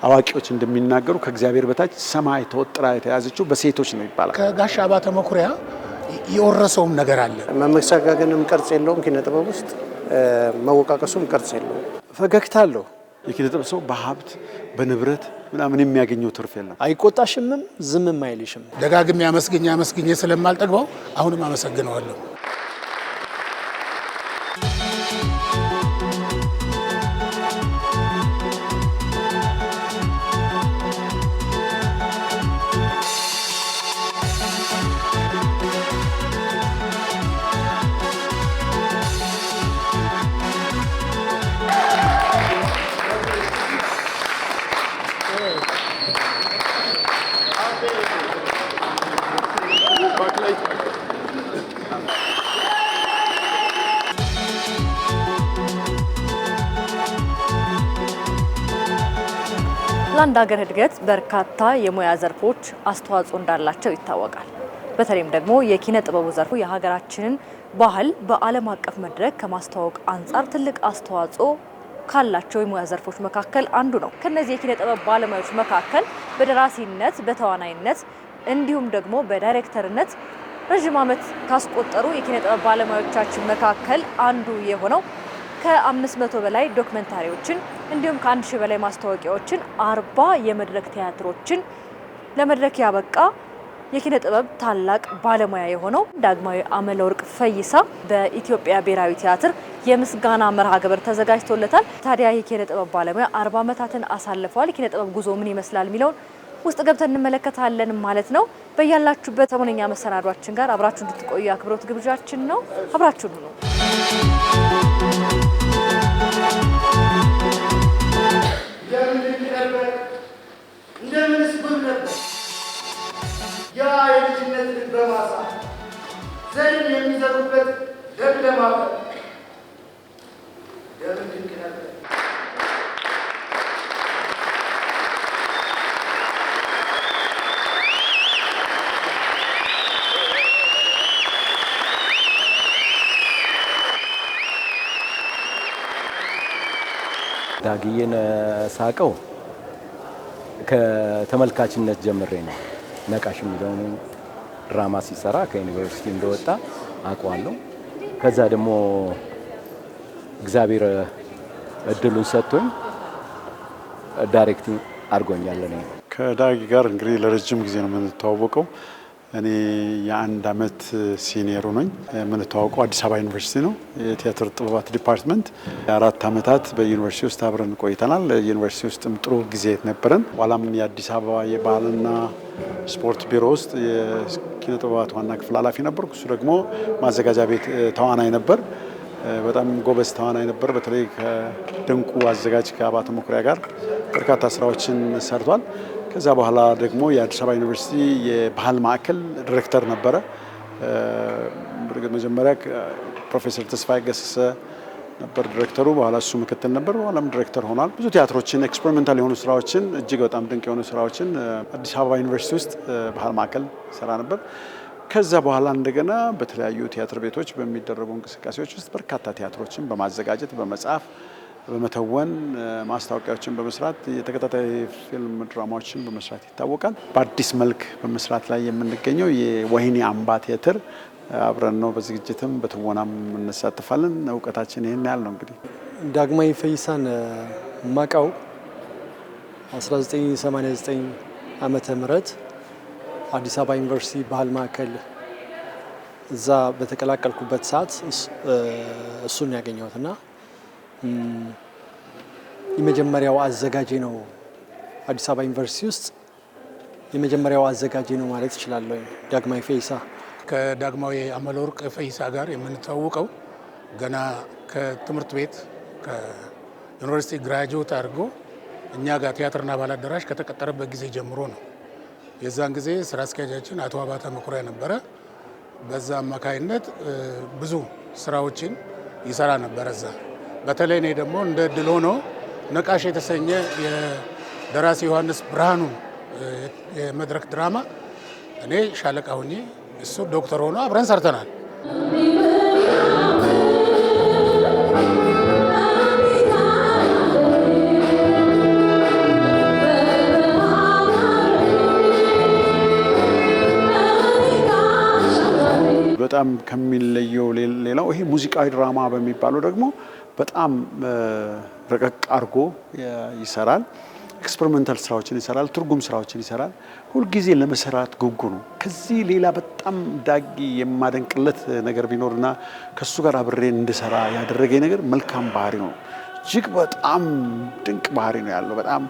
አዋቂዎች እንደሚናገሩ ከእግዚአብሔር በታች ሰማይ ተወጥራ የተያዘችው በሴቶች ነው ይባላል። ከጋሽ አባተ መኩሪያ የወረሰውም ነገር አለ። መመሰጋገንም ቅርጽ የለውም ኪነ ጥበብ ውስጥ መወቃቀሱም ቅርጽ የለውም። ፈገግታ አለው። የኪነ ጥበብ ሰው በሀብት በንብረት ምናምን የሚያገኘው ትርፍ የለም። አይቆጣሽምም፣ ዝምም አይልሽም። ደጋግሜ አመስግኜ ስለማልጠግበው አሁንም አመሰግነዋለሁ። ለአንድ ሀገር እድገት በርካታ የሙያ ዘርፎች አስተዋጽኦ እንዳላቸው ይታወቃል። በተለይም ደግሞ የኪነ ጥበቡ ዘርፉ የሀገራችንን ባህል በዓለም አቀፍ መድረክ ከማስተዋወቅ አንጻር ትልቅ አስተዋጽኦ ካላቸው የሙያ ዘርፎች መካከል አንዱ ነው። ከነዚህ የኪነ ጥበብ ባለሙያዎች መካከል በደራሲነት፣ በተዋናይነት እንዲሁም ደግሞ በዳይሬክተርነት ረጅም ዓመት ካስቆጠሩ የኪነ ጥበብ ባለሙያዎቻችን መካከል አንዱ የሆነው ከ500 በላይ ዶክመንታሪዎችን እንዲሁም ከ1000 በላይ ማስታወቂያዎችን 40 የመድረክ ቲያትሮችን ለመድረክ ያበቃ የኪነ ጥበብ ታላቅ ባለሙያ የሆነው ዳግማዊ አመለወርቅ ፈይሳ በኢትዮጵያ ብሔራዊ ቲያትር የምስጋና መርሃ ግብር ተዘጋጅቶለታል። ታዲያ የኪነ ጥበብ ባለሙያ 40 ዓመታትን አሳልፈዋል። የኪነ ጥበብ ጉዞ ምን ይመስላል የሚለውን ውስጥ ገብተን እንመለከታለን ማለት ነው። በያላችሁበት ሰሞነኛ መሰናዷችን ጋር አብራችሁ እንድትቆዩ አክብሮት ግብዣችን ነው። አብራችሁን ሁኑ። ያ የልጅነት ልበ ማሳ ዘርን የሚዘሩበት ለምለም አፈር ለምን ድንቅ ነበር። ዳግዬን ሳቀው ከተመልካችነት ጀምሬ ነው። ነቃሽ የሚለውን ድራማ ሲሰራ ከዩኒቨርሲቲ እንደወጣ አውቀዋለሁ። ከዛ ደግሞ እግዚአብሔር እድሉን ሰጥቶኝ ዳይሬክቲንግ አድርጎኛል። እኔ ከዳጊ ጋር እንግዲህ ለረጅም ጊዜ ነው የምንተዋወቀው። እኔ የ1 ዓመት ሲኒየሩ ነኝ። የምንተዋወቀው አዲስ አበባ ዩኒቨርሲቲ ነው፣ የቲያትር ጥበባት ዲፓርትመንት። 4 ዓመታት በዩኒቨርሲቲ ውስጥ አብረን ቆይተናል። ዩኒቨርሲቲ ውስጥም ጥሩ ጊዜ ነበረን። ኋላም የአዲስ አበባ የባህልና ስፖርት ቢሮ ውስጥ የኪነ ጥበባት ዋና ክፍል ኃላፊ ነበርኩ። እሱ ደግሞ ማዘጋጃ ቤት ተዋናይ ነበር። በጣም ጎበዝ ተዋናይ ነበር። በተለይ ከድንቁ አዘጋጅ ከአባተ መኩሪያ ጋር በርካታ ስራዎችን ሰርቷል። ከዛ በኋላ ደግሞ የአዲስ አበባ ዩኒቨርሲቲ የባህል ማዕከል ዲሬክተር ነበረ። መጀመሪያ ፕሮፌሰር ተስፋዬ ገሰሰ ነበር ዲሬክተሩ፣ በኋላ እሱ ምክትል ነበር፣ በኋላም ዲሬክተር ሆኗል። ብዙ ቲያትሮችን ኤክስፐሪመንታል የሆኑ ስራዎችን እጅግ በጣም ድንቅ የሆኑ ስራዎችን አዲስ አበባ ዩኒቨርሲቲ ውስጥ ባህል ማዕከል ሰራ ነበር። ከዛ በኋላ እንደገና በተለያዩ ቲያትር ቤቶች በሚደረጉ እንቅስቃሴዎች ውስጥ በርካታ ቲያትሮችን በማዘጋጀት በመጻፍ በመተወን ማስታወቂያዎችን በመስራት የተከታታይ ፊልም ድራማዎችን በመስራት ይታወቃል። በአዲስ መልክ በመስራት ላይ የምንገኘው የወህኒ አምባ ቲያትር አብረን ነው። በዝግጅትም በትወናም እንሳተፋለን። እውቀታችን ይሄን ያህል ነው። እንግዲህ ዳግማዊ ፈይሳን ማቃው 1989 ዓመተ ምህረት አዲስ አበባ ዩኒቨርሲቲ ባህል ማዕከል እዛ በተቀላቀልኩበት ሰዓት እሱን ያገኘሁትና የመጀመሪያው አዘጋጅ ነው። አዲስ አበባ ዩኒቨርሲቲ ውስጥ የመጀመሪያው አዘጋጅ ነው ማለት እችላለሁ። ዳግማዊ ፈይሳ ከዳግማዊ አመለወርቅ ፈይሳ ጋር የምንተዋወቀው ገና ከትምህርት ቤት ከዩኒቨርሲቲ ግራጁዌት አድርጎ እኛ ጋር ቲያትርና ባህል አዳራሽ ከተቀጠረበት ጊዜ ጀምሮ ነው። የዛን ጊዜ ስራ አስኪያጃችን አቶ አባተ መኩሪያ ነበረ። በዛ አማካይነት ብዙ ስራዎችን ይሰራ ነበረ እዛ። በተለይ እኔ ደግሞ እንደ እድል ሆኖ ነቃሽ የተሰኘ የደራሲ ዮሐንስ ብርሃኑ የመድረክ ድራማ እኔ ሻለቃ ሆኜ እሱ ዶክተር ሆኖ አብረን ሰርተናል። በጣም ከሚለየው ሌላው ይሄ ሙዚቃዊ ድራማ በሚባለው ደግሞ በጣም ረቀቅ አድርጎ ይሰራል። ኤክስፐሪመንታል ስራዎችን ይሰራል። ትርጉም ስራዎችን ይሰራል። ሁልጊዜ ለመስራት ጉጉ ነው። ከዚህ ሌላ በጣም ዳጊ የማደንቅለት ነገር ቢኖርና ከሱ ጋር አብሬን እንድሰራ ያደረገኝ ነገር መልካም ባህሪ ነው። እጅግ በጣም ድንቅ ባህሪ ነው ያለው። በጣም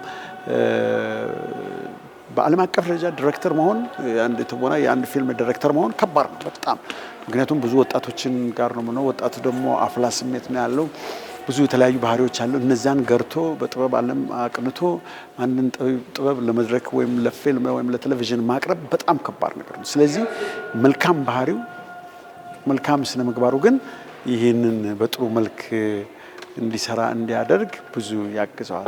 በዓለም አቀፍ ደረጃ ዲሬክተር መሆን የአንድ ፊልም ዲሬክተር መሆን ከባድ ነው በጣም። ምክንያቱም ብዙ ወጣቶችን ጋር ነው ወጣቱ ደግሞ አፍላ ስሜት ነው ያለው። ብዙ የተለያዩ ባህሪዎች አሉ። እነዛን ገርቶ በጥበብ ዓለም አቅንቶ አንድን ጥበብ ለመድረክ ወይም ለፊልም ወይም ለቴሌቪዥን ማቅረብ በጣም ከባድ ነገር ነው። ስለዚህ መልካም ባህሪው መልካም ስነ ምግባሩ ግን ይህንን በጥሩ መልክ እንዲሰራ እንዲያደርግ ብዙ ያግዘዋል።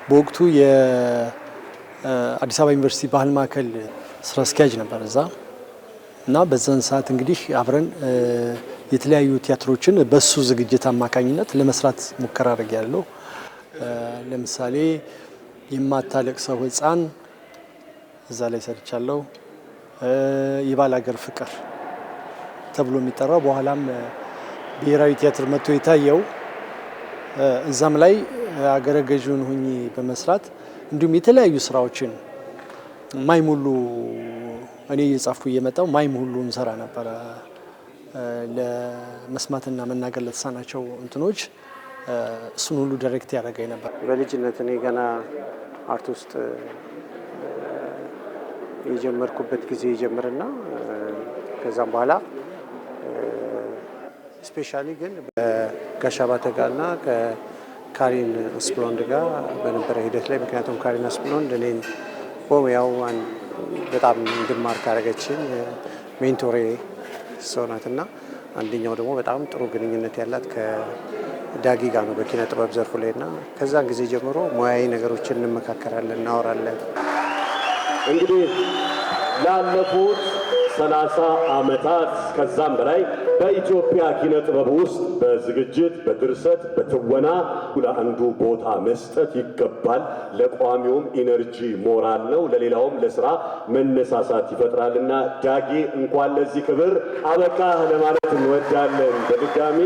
በወቅቱ የአዲስ አበባ ዩኒቨርሲቲ ባህል ማዕከል ስራ አስኪያጅ ነበር እዛ እና በዛን ሰዓት እንግዲህ አብረን የተለያዩ ቲያትሮችን በሱ ዝግጅት አማካኝነት ለመስራት ሙከራ አድርጌያለሁ። ለምሳሌ የማታለቅሰው ሕፃን እዛ ላይ ሰርቻለሁ። የባላገር ፍቅር ተብሎ የሚጠራው በኋላም ብሔራዊ ቲያትር መጥቶ የታየው እዛም ላይ አገረ ገዥውን ሆኜ በመስራት እንዲሁም የተለያዩ ስራዎችን ማይም ሁሉ እኔ እየጻፍኩ እየመጣው ማይም ሁሉ እንሰራ ነበረ። ለመስማትና መናገር ለተሳናቸው እንትኖች እሱን ሁሉ ዳይሬክት ያደረገኝ ነበር። በልጅነት እኔ ገና አርት ውስጥ የጀመርኩበት ጊዜ ጀምርና ከዛም በኋላ ስፔሻሊ ግን ከጋሽ አባተ ጋርና ከካሪን አስፕሎንድ ጋር በነበረ ሂደት ላይ ምክንያቱም ካሪን አስፕሎንድ እኔን በሙያው በጣም እንድማር ካደረገችኝ ሜንቶሬ ሰው ናትና አንደኛው ደግሞ በጣም ጥሩ ግንኙነት ያላት ከዳጊ ጋር ነው በኪነ ጥበብ ዘርፉ ላይ እና ከዛን ጊዜ ጀምሮ ሙያዊ ነገሮችን እንመካከራለን፣ እናወራለን። እንግዲህ ላለፉት 30 ዓመታት ከዛም በላይ በኢትዮጵያ ኪነ ጥበብ ውስጥ በዝግጅት፣ በድርሰት፣ በትወና ለአንዱ ቦታ መስጠት ይገባል። ለቋሚውም ኢነርጂ ሞራል ነው፣ ለሌላውም ለስራ መነሳሳት ይፈጥራልና ዳጊ እንኳን ለዚህ ክብር አበቃ ለማለት እንወዳለን። በድጋሚ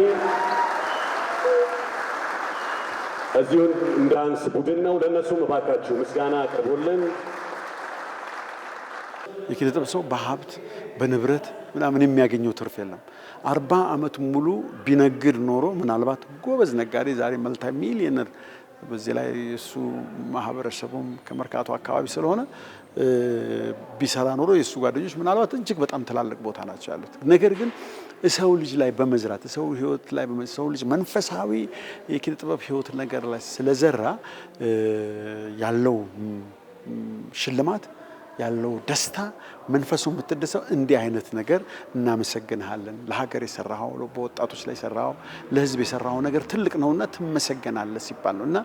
እዚሁን እንዳንስ ቡድን ነው፣ ለነሱም እባካችሁ ምስጋና አቅርቡልን። የኪነ ጥበብ ሰው በሀብት በንብረት ምናምን የሚያገኘው ትርፍ የለም። 40 ዓመት ሙሉ ቢነግድ ኖሮ ምናልባት ጎበዝ ነጋዴ ዛሬ መልታ ሚሊዮነር በዚህ ላይ እሱ ማህበረሰቡም ከመርካቶ አካባቢ ስለሆነ ቢሰራ ኖሮ የሱ ጓደኞች ምናልባት እጅግ በጣም ትላልቅ ቦታ ናቸው ያሉት። ነገር ግን ሰው ልጅ ላይ በመዝራት ሰው ህይወት ላይ ሰው ልጅ መንፈሳዊ የኪነ ጥበብ ህይወት ነገር ላይ ስለዘራ ያለው ሽልማት ያለው ደስታ መንፈሱን ብትደሰው እንዲህ አይነት ነገር እናመሰግንሃለን። ለሀገር የሰራው በወጣቶች ላይ የሰራው ለህዝብ የሰራው ነገር ትልቅ ነውና ትመሰገናለህ ሲባል ነውና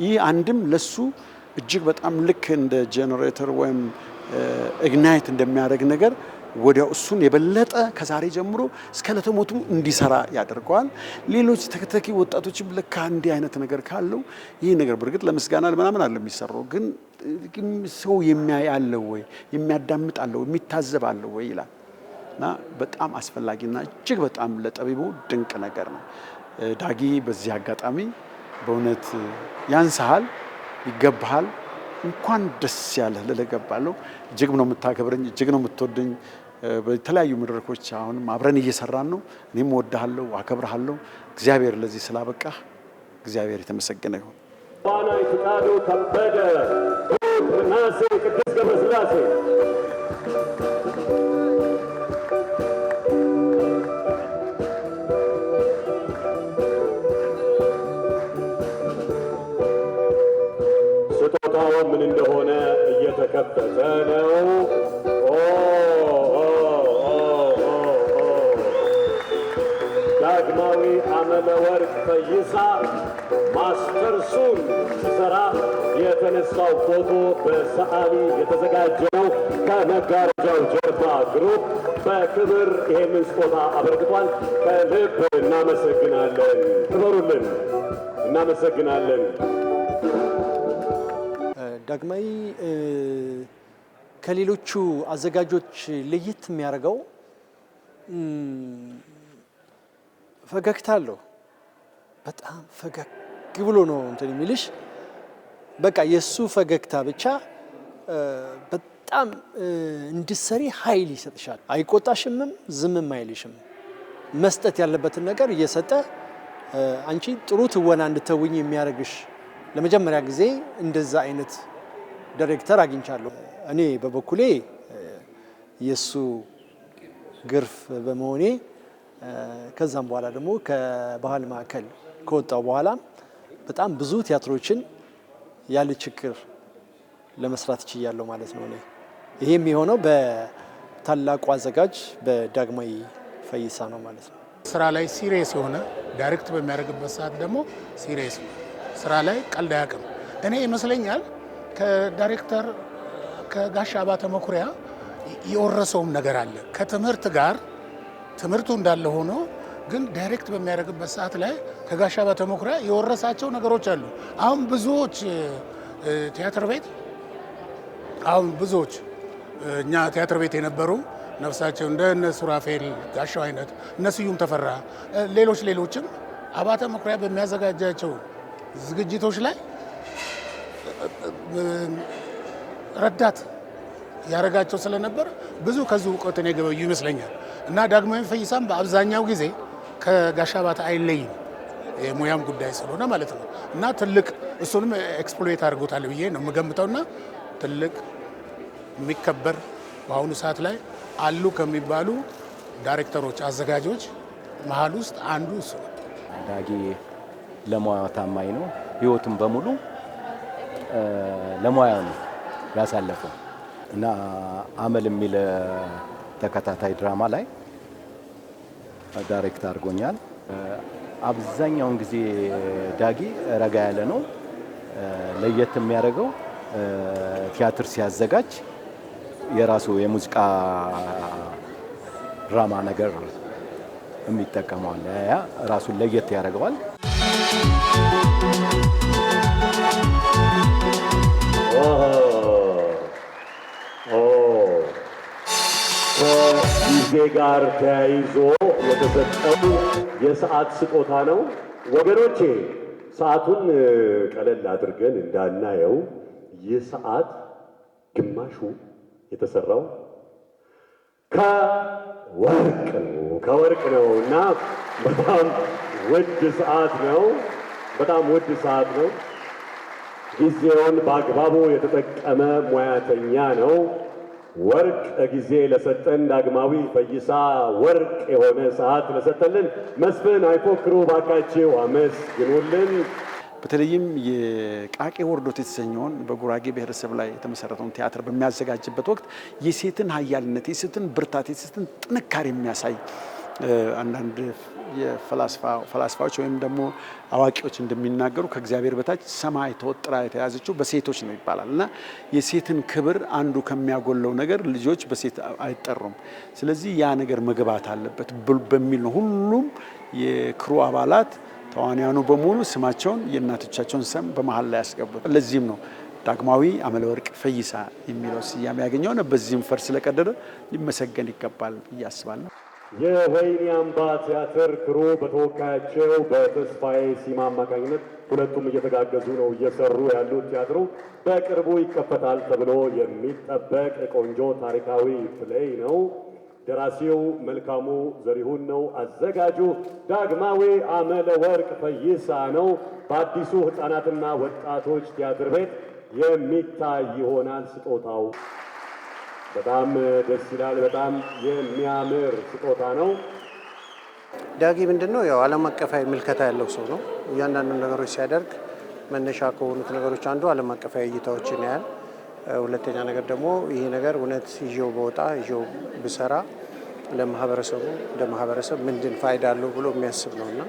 ይህ አንድም ለሱ እጅግ በጣም ልክ እንደ ጄነሬተር ወይም ኢግናይት እንደሚያደርግ ነገር ወዲያው እሱን የበለጠ ከዛሬ ጀምሮ እስከ ለተሞቱ እንዲሰራ ያደርገዋል። ሌሎች ተከታታይ ወጣቶችም ለካ እንዲህ አይነት ነገር ካለው ይህ ነገር በርግጥ ለምስጋና ምናምን አለ የሚሰራው ግን ሰው የሚያይ አለው ወይ የሚያዳምጥ አለው የሚታዘብ አለው ወይ ይላል እና በጣም አስፈላጊና እጅግ በጣም ለጠቢቡ ድንቅ ነገር ነው። ዳጊ በዚህ አጋጣሚ በእውነት ያንሳሃል፣ ይገባሃል። እንኳን ደስ ያለህ ልለገባለሁ። እጅግ ነው የምታከብረኝ፣ እጅግ ነው የምትወደኝ። በተለያዩ መድረኮች አሁንም አብረን እየሰራን ነው። እኔም እወድሃለሁ፣ አከብርሃለሁ። እግዚአብሔር ለዚህ ስላበቃህ እግዚአብሔር የተመሰገነ ይሁን። ዋናይ ፍቃዱ ከበደ ናሴ ቅዱስ ገብረስላሴ ስጦታው ምን እንደሆነ እየተከፈተ ነው። ዳግማ ዳግማዊ አመለወርቅ ፈይሳ ማስተርሱን ሲሰራ የተነሳው ፎቶ በሰዓሊ የተዘጋጀ ነው። ከመጋረጃው ጀርባ ግሩፕ በክብር ይሄንን ስጦታ አበርክቷል። ከልብ እናመሰግናለን። ክበሩልን። እናመሰግናለን። ዳግማዊ ከሌሎቹ አዘጋጆች ለየት የሚያደርገው ፈገግታ አለው። በጣም ፈገግ ብሎ ነው እንትን የሚልሽ። በቃ የሱ ፈገግታ ብቻ በጣም እንድትሰሪ ኃይል ይሰጥሻል። አይቆጣሽምም፣ ዝምም አይልሽም። መስጠት ያለበትን ነገር እየሰጠ አንቺ ጥሩ ትወና እንድትተውኝ የሚያደርግሽ ለመጀመሪያ ጊዜ እንደዛ አይነት ዳይሬክተር አግኝቻለሁ። እኔ በበኩሌ የሱ ግርፍ በመሆኔ ከዛም በኋላ ደግሞ ከባህል ማዕከል ከወጣው በኋላ በጣም ብዙ ቲያትሮችን ያለ ችግር ለመስራት ችያለሁ ማለት ነው። እኔ ይሄም የሆነው በታላቁ አዘጋጅ በዳግማዊ ፈይሳ ነው ማለት ነው። ስራ ላይ ሲሪየስ የሆነ ዳይሬክት በሚያደርግበት ሰዓት ደግሞ ሲሪየስ ነው። ስራ ላይ ቀልድ አያውቅም። እኔ ይመስለኛል ከዳይሬክተር ከጋሽ አባተ መኩሪያ የወረሰውም ነገር አለ። ከትምህርት ጋር ትምህርቱ እንዳለ ሆኖ ግን ዳይሬክት በሚያደርግበት ሰዓት ላይ ከጋሽ አባተ መኩሪያ የወረሳቸው ነገሮች አሉ። አሁን ብዙዎች ቲያትር ቤት እኛ ቲያትር ቤት የነበሩ ነፍሳቸው እንደ እነ ሱራፌል ጋሻው አይነት እነ ስዩም ተፈራ ሌሎችም አባተ መኩሪያ በሚያዘጋጃቸው ዝግጅቶች ላይ ረዳት ያረጋቸው ስለነበር ብዙ ከዚህ እውቀትን የገበዩ ይመስለኛል። እና ዳግማዊ ፈይሳም በአብዛኛው ጊዜ ከጋሽ አባተ አይለይም፣ የሙያም ጉዳይ ስለሆነ ማለት ነው። እና ትልቅ እሱንም ኤክስፕሎይት አድርጎታል ብዬ ነው የምገምተውና ትልቅ የሚከበር በአሁኑ ሰዓት ላይ አሉ ከሚባሉ ዳይሬክተሮች አዘጋጆች መሀል ውስጥ አንዱ እሱ ነው። ዳጊ ለሙያው ታማኝ ነው። ህይወቱን በሙሉ ለሙያው ነው ያሳለፈው እና አመል የሚል ተከታታይ ድራማ ላይ ዳይሬክት አድርጎኛል። አብዛኛውን ጊዜ ዳጊ ረጋ ያለ ነው። ለየት የሚያደርገው ቲያትር ሲያዘጋጅ የራሱ የሙዚቃ ድራማ ነገር የሚጠቀመው አለ። ያ ራሱን ለየት ያደርገዋል። ከጊዜ ጋር ተያይዞ የተሰጠው የሰዓት ስጦታ ነው። ወገኖቼ ሰዓቱን ቀለል አድርገን እንዳናየው ይህ ሰዓት ግማሹ የተሰራው ከወርቅ ነው እና በጣም ውድ ሰዓት ነው። በጣም ውድ ሰዓት ነው። ጊዜውን በአግባቡ የተጠቀመ ሙያተኛ ነው። ወርቅ ጊዜ ለሰጠን ዳግማዊ ፈይሳ ወርቅ የሆነ ሰዓት ለሰጠልን መስፍን አይፎክሩ ባካችሁ አመስግኑልን። በተለይም የቃቄ ወርዶት የተሰኘውን በጉራጌ ብሔረሰብ ላይ የተመሰረተውን ቲያትር በሚያዘጋጅበት ወቅት የሴትን ኃያልነት፣ የሴትን ብርታት፣ የሴትን ጥንካሬ የሚያሳይ አንዳንድ ፈላስፋዎች ወይም ደግሞ አዋቂዎች እንደሚናገሩ ከእግዚአብሔር በታች ሰማይ ተወጥራ የተያዘችው በሴቶች ነው ይባላል እና የሴትን ክብር አንዱ ከሚያጎለው ነገር ልጆች በሴት አይጠሩም። ስለዚህ ያ ነገር መግባት አለበት በሚል ነው ሁሉም የክሩ አባላት ተዋንያኑ በሙሉ ስማቸውን የእናቶቻቸውን ስም በመሃል ላይ ያስገቡት። ለዚህም ነው ዳግማዊ አመለወርቅ ፈይሳ የሚለው ስያሜ ያገኘው ነው። በዚህም ፈር ስለቀደደ ሊመሰገን ይገባል ብዬ አስባለሁ። የወይኒ አምባ ቲያትር ክሩ በተወካያቸው በተስፋዬ ሲማ አማካኝነት ሁለቱም እየተጋገዙ ነው እየሰሩ ያሉት። ቲያትሩ በቅርቡ ይከፈታል ተብሎ የሚጠበቅ ቆንጆ ታሪካዊ ፕሌይ ነው። ደራሲው መልካሙ ዘሪሁን ነው። አዘጋጁ ዳግማዊ አመለወርቅ ፈይሳ ነው። በአዲሱ ሕፃናትና ወጣቶች ቲያትር ቤት የሚታይ ይሆናል። ስጦታው በጣም ደስ ይላል። በጣም የሚያምር ስጦታ ነው። ዳጊ ምንድነው ያው ዓለም አቀፋዊ ምልከታ ያለው ሰው ነው። እያንዳንዱ ነገሮች ሲያደርግ መነሻ ከሆኑት ነገሮች አንዱ ዓለም አቀፋዊ እይታዎችን ያያል። ሁለተኛ ነገር ደግሞ ይሄ ነገር እውነት ይዤው በወጣ ይዤው ብሰራ ለማህበረሰቡ እንደ ማህበረሰብ ምንድን ፋይዳ አለው ብሎ የሚያስብ ነውና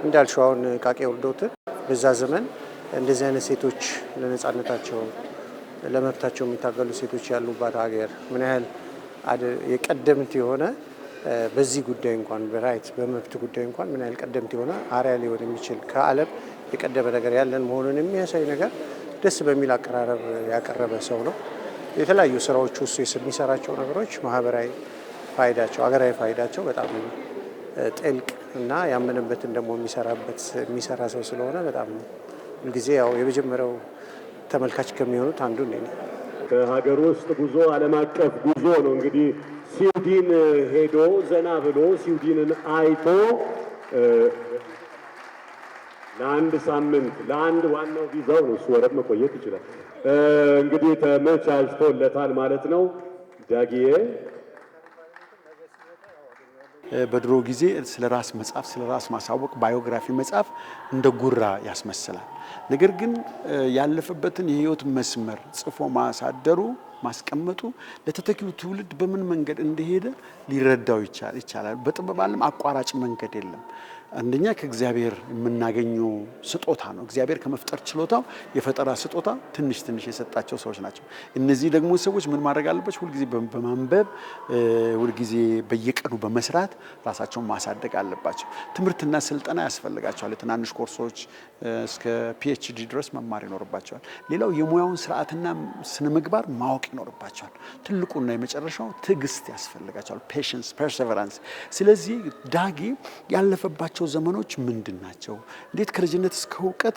እንዳልሽው አሁን ቃቄ ወርዶትን በዛ ዘመን እንደዚህ አይነት ሴቶች ለነጻነታቸው ለመብታቸው የሚታገሉ ሴቶች ያሉባት ሀገር ምን ያህል የቀደምት የሆነ በዚህ ጉዳይ እንኳን በራይት በመብት ጉዳይ እንኳን ምን ያህል ቀደምት የሆነ አርአያ ሊሆን የሚችል ከዓለም የቀደመ ነገር ያለን መሆኑን የሚያሳይ ነገር ደስ በሚል አቀራረብ ያቀረበ ሰው ነው። የተለያዩ ስራዎች ውስጥ የሚሰራቸው ነገሮች ማህበራዊ ፋይዳቸው ሀገራዊ ፋይዳቸው በጣም ጥልቅ እና ያመነበትን ደግሞ የሚሰራ ሰው ስለሆነ በጣም ሁልጊዜ ያው የመጀመሪያው ተመልካች ከሚሆኑት አንዱ ነኝ። ከሀገር ውስጥ ጉዞ ዓለም አቀፍ ጉዞ ነው እንግዲህ ስዊድን ሄዶ ዘና ብሎ ስዊድንን አይቶ ለአንድ ሳምንት ለአንድ ዋናው ቪዛው ነው እሱ ወረድ መቆየት ይችላል እንግዲህ ተመቻችቶለታል ማለት ነው። ዳጊዬ በድሮ ጊዜ ስለ ራስ መጻፍ ስለ ራስ ማሳወቅ ባዮግራፊ መጻፍ እንደ ጉራ ያስመስላል። ነገር ግን ያለፈበትን የህይወት መስመር ጽፎ ማሳደሩ ማስቀመጡ ለተተኪው ትውልድ በምን መንገድ እንደሄደ ሊረዳው ይቻላል። በጥበብ ዓለም አቋራጭ መንገድ የለም። አንደኛ ከእግዚአብሔር የምናገኘው ስጦታ ነው። እግዚአብሔር ከመፍጠር ችሎታው የፈጠራ ስጦታ ትንሽ የሰጣቸው ሰዎች ናቸው። እነዚህ ደግሞ ሰዎች ምን ማድረግ አለባቸው? ሁልጊዜ በማንበብ ሁልጊዜ በየቀኑ በመስራት ራሳቸውን ማሳደግ አለባቸው። ትምህርትና ስልጠና ያስፈልጋቸዋል። የትናንሽ ኮርሶች እስከ ፒኤችዲ ድረስ መማር ይኖርባቸዋል። ሌላው የሙያውን ስርዓትና ስነ ምግባር ማወቅ ይኖርባቸዋል። ትልቁና የመጨረሻው ትዕግስት ያስፈልጋቸዋል። ፔሽንስ ፐርሰቨራንስ። ስለዚህ ዳጊ ያለፈባቸው ዘመኖች ምንድን ናቸው? እንዴት ከልጅነት እስከ እውቀት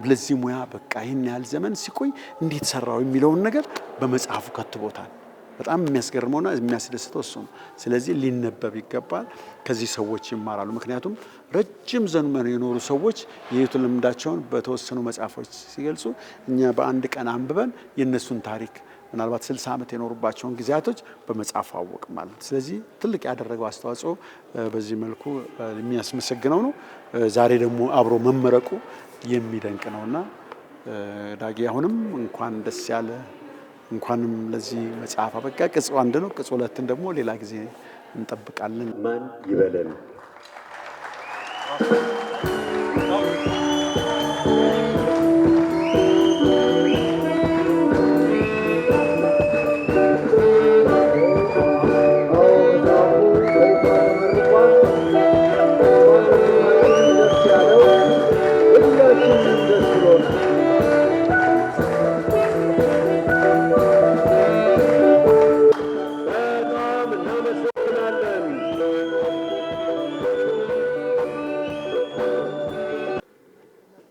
ለዚህ ሙያ በቃ ይህን ያህል ዘመን ሲቆይ እንዴት ሰራው የሚለውን ነገር በመጽሐፉ ከትቦታል። በጣም የሚያስገርመውና የሚያስደስተው እሱ ነው። ስለዚህ ሊነበብ ይገባል። ከዚህ ሰዎች ይማራሉ። ምክንያቱም ረጅም ዘመን የኖሩ ሰዎች የህይወት ልምዳቸውን በተወሰኑ መጽሐፎች ሲገልጹ እኛ በአንድ ቀን አንብበን የእነሱን ታሪክ ምናልባት 60 ዓመት የኖሩባቸውን ጊዜያቶች በመጽሐፍ አወቅ ማለት። ስለዚህ ትልቅ ያደረገው አስተዋጽኦ በዚህ መልኩ የሚያስመሰግነው ነው። ዛሬ ደግሞ አብሮ መመረቁ የሚደንቅ ነውና ዳጊ አሁንም እንኳን ደስ ያለ እንኳንም ለዚህ መጽሐፍ አበቃ። ቅጽ 1 ነው። ቅጽ 2 ደግሞ ሌላ ጊዜ እንጠብቃለን። ማን ይበለን።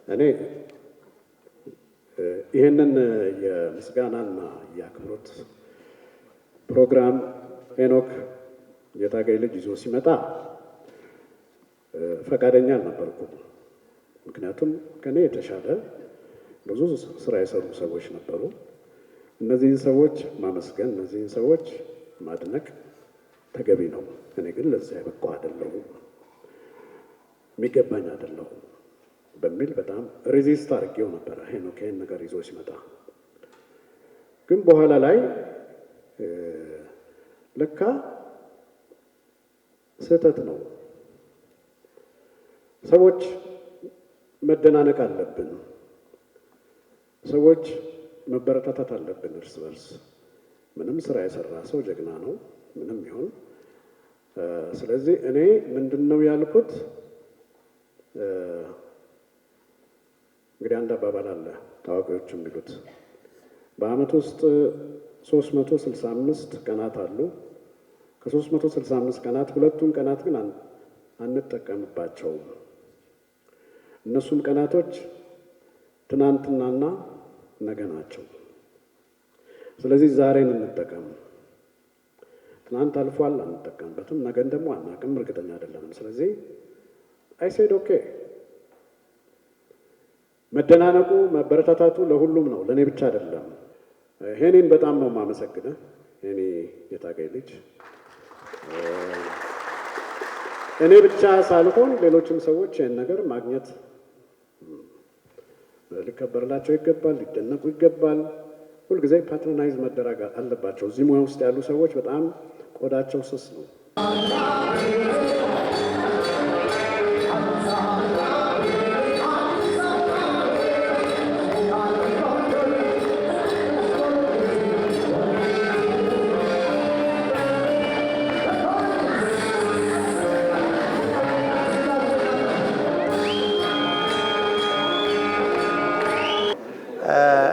እኔ ይህንን የምስጋናና የአክብሮት ፕሮግራም ሄኖክ የታጋይ ልጅ ይዞ ሲመጣ ፈቃደኛ አልነበርኩም። ምክንያቱም ከኔ የተሻለ ብዙ ስራ የሰሩ ሰዎች ነበሩ። እነዚህን ሰዎች ማመስገን፣ እነዚህን ሰዎች ማድነቅ ተገቢ ነው። እኔ ግን ለዚያ የበቃሁ አይደለሁም፣ የሚገባኝ አይደለሁም በሚል በጣም ሬዚስት አድርጌው ነበረ ሄኖክ ይህን ነገር ይዞ ሲመጣ። ግን በኋላ ላይ ለካ ስህተት ነው። ሰዎች መደናነቅ አለብን። ሰዎች መበረታታት አለብን እርስ በርስ። ምንም ስራ የሰራ ሰው ጀግና ነው፣ ምንም ይሁን። ስለዚህ እኔ ምንድነው ያልኩት? እንግዲህ አንድ አባባል አለ ታዋቂዎች የሚሉት በአመት ውስጥ 365 ቀናት አሉ። ከ365 ቀናት ሁለቱን ቀናት ግን አንጠቀምባቸውም። እነሱም ቀናቶች ትናንትናና ነገ ናቸው። ስለዚህ ዛሬን እንጠቀም። ትናንት አልፏል፣ አንጠቀምበትም። ነገን ደግሞ አናውቅም፣ እርግጠኛ አይደለንም። ስለዚህ አይ ሴድ ኦኬ። መደናነቁ መበረታታቱ ለሁሉም ነው፣ ለእኔ ብቻ አይደለም። ሄኔን በጣም ነው የማመሰግነው። ሄኔ የታጋይ ልጅ እኔ ብቻ ሳልሆን ሌሎችም ሰዎች ይህን ነገር ማግኘት ሊከበርላቸው ይገባል፣ ሊደነቁ ይገባል። ሁልጊዜ ፓትሮናይዝ መደረግ አለባቸው። እዚህ ሙያ ውስጥ ያሉ ሰዎች በጣም ቆዳቸው ስስ ነው።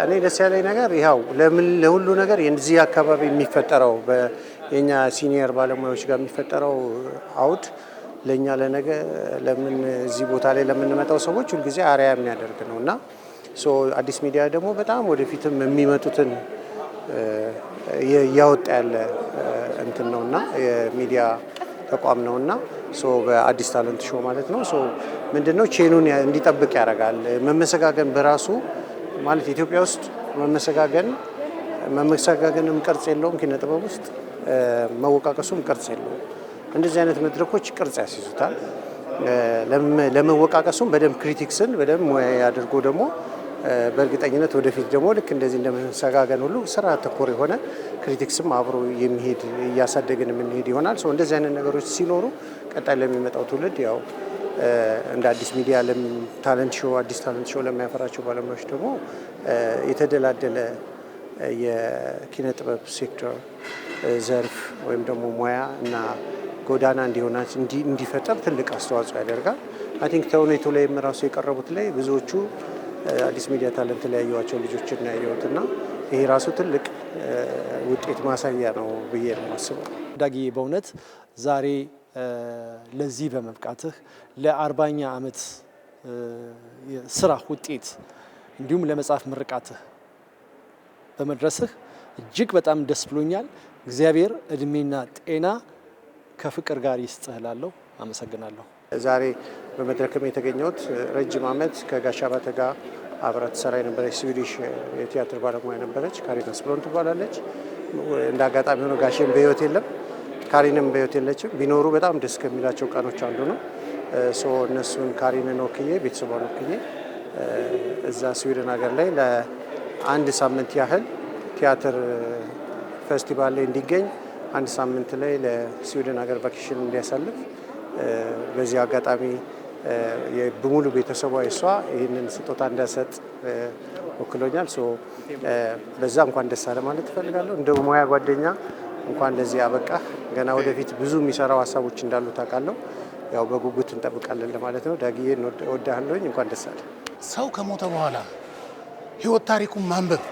እኔ ደስ ያለኝ ነገር ይኸው ለሁሉ ነገር የዚህ አካባቢ የሚፈጠረው የኛ ሲኒየር ባለሙያዎች ጋር የሚፈጠረው አውድ ለኛ ለነገ ለምን እዚህ ቦታ ላይ ለምንመጣው ሰዎች ሁልጊዜ አርአያ የሚያደርግ ነው እና አዲስ ሚዲያ ደግሞ በጣም ወደፊትም የሚመጡትን እያወጣ ያለ እንትን ነውና የሚዲያ ተቋም ነውና በአዲስ ታለንት ሾው ማለት ነው። ምንድነው ቼኑን እንዲጠብቅ ያደርጋል። መመሰጋገን በራሱ ማለት ኢትዮጵያ ውስጥ መመሰጋገንም ቅርጽ የለውም። ኪነ ጥበብ ውስጥ መወቃቀሱም ቅርጽ የለውም። እንደዚህ አይነት መድረኮች ቅርጽ ያስይዙታል። ለመወቃቀሱም በደንብ ክሪቲክስን በደንብ ሙያ አድርጎ ደግሞ በእርግጠኝነት ወደፊት ደግሞ ልክ እንደዚህ እንደመሰጋገን ሁሉ ስራ ተኮር የሆነ ክሪቲክስም አብሮ የሚሄድ እያሳደግን የምንሄድ ይሆናል። እንደዚህ አይነት ነገሮች ሲኖሩ ቀጣይ ለሚመጣው ትውልድ ያው እንደ አዲስ ሚዲያ አዲስ ታለንት ሾው ለሚያፈራቸው ባለሙያዎች ደግሞ የተደላደለ የኪነ ጥበብ ሴክተር ዘርፍ ወይም ደግሞ ሙያ እና ጎዳና እንዲፈጠር ትልቅ አስተዋጽኦ ያደርጋል። አይ ቲንክ ተውኔቱ ላይ ራሱ የቀረቡት ላይ ብዙዎቹ አዲስ ሚዲያ ታለንት ላይ ያዩዋቸው ልጆችን ያየሁትና ይሄ ራሱ ትልቅ ውጤት ማሳያ ነው ብዬ ነው የማስበው። ዳጊ በእውነት ዛሬ ለዚህ በመብቃትህ ለ40ኛ ዓመት ስራ ውጤት እንዲሁም ለመጽሐፍ ምርቃትህ በመድረስህ እጅግ በጣም ደስ ብሎኛል። እግዚአብሔር እድሜና ጤና ከፍቅር ጋር ይስጥህ እላለሁ። አመሰግናለሁ። ዛሬ በመድረክም የተገኘሁት ረጅም ዓመት ከጋሽ አባተ ጋር አብራ ትሰራ የነበረች ስዊዲሽ የቲያትር ባለሙያ ነበረች። ካሪን አስፕሎን ትባላለች። እንደ አጋጣሚ ሆኖ ጋሼም በህይወት የለም፣ ካሪንም በህይወት የለችም። ቢኖሩ በጣም ደስ ከሚላቸው ቀኖች አንዱ ነው። እነሱን ካሪንን ወክዬ ቤተሰቧን ወክዬ እዛ ስዊድን ሀገር ላይ ለአንድ ሳምንት ያህል ቲያትር ፌስቲቫል ላይ እንዲገኝ አንድ ሳምንት ላይ ለስዊድን ሀገር ቫኬሽን እንዲያሳልፍ በዚህ አጋጣሚ በሙሉ ቤተሰቧ እሷ ይህንን ስጦታ እንዳሰጥ ወክሎኛል። በዛ እንኳን ደስ አለ ማለት እፈልጋለሁ። እንደ ሙያ ጓደኛ እንኳን ለዚህ አበቃ። ገና ወደፊት ብዙ የሚሰራው ሀሳቦች እንዳሉ ታውቃለሁ። ያው በጉጉት እንጠብቃለን ለማለት ነው። ዳጊዬ እወድሃለሁኝ። እንኳን ደስ አለ። ሰው ከሞተ በኋላ ህይወት ታሪኩን ማንበብ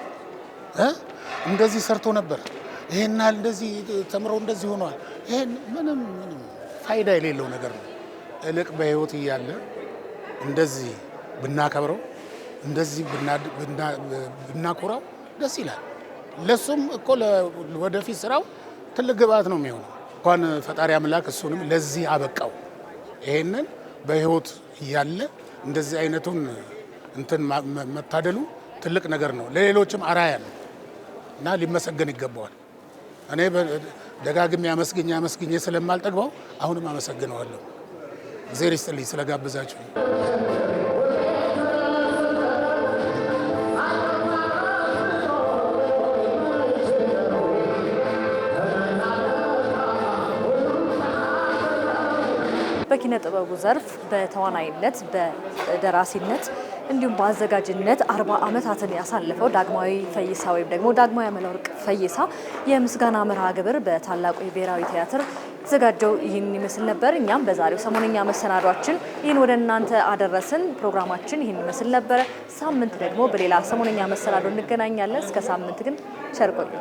እንደዚህ ሰርቶ ነበር፣ ይሄን ያህል እንደዚህ ተምሮ እንደዚህ ሆኗል፣ ይሄን ምንም ፋይዳ የሌለው ነገር ነው። እልቅ በህይወት እያለ እንደዚህ ብናከብረው፣ እንደዚህ ብናኮራው ደስ ይላል። ለሱም እኮ ወደፊት ስራው ትልቅ ግብአት ነው የሚሆነው። እንኳን ፈጣሪ አምላክ እሱንም ለዚህ አበቃው። ይሄንን በህይወት እያለ እንደዚህ አይነቱን እንትን መታደሉ ትልቅ ነገር ነው። ለሌሎችም አራያ ነው እና ሊመሰገን ይገባዋል። እኔ ደጋግሜ አመስግኜ ስለማልጠግበው አሁንም አመሰግነዋለሁ። እግዚአብሔር ይስጥልኝ ስለጋበዛችሁ። በኪነ ጥበቡ ዘርፍ በተዋናይነት በደራሲነት እንዲሁም በአዘጋጅነት 40 ዓመታትን ያሳለፈው ዳግማዊ ፈይሳ ወይም ደግሞ ዳግማዊ አመለወርቅ ፈይሳ የምስጋና መርሃ ግብር በታላቁ የብሔራዊ ቲያትር የተዘጋጀው ይህን ይመስል ነበር። እኛም በዛሬው ሰሞነኛ መሰናዷችን ይህን ወደ እናንተ አደረስን። ፕሮግራማችን ይህን ይመስል ነበረ። ሳምንት ደግሞ በሌላ ሰሞነኛ መሰናዶ እንገናኛለን። እስከ ሳምንት ግን ቸር ቆዩ።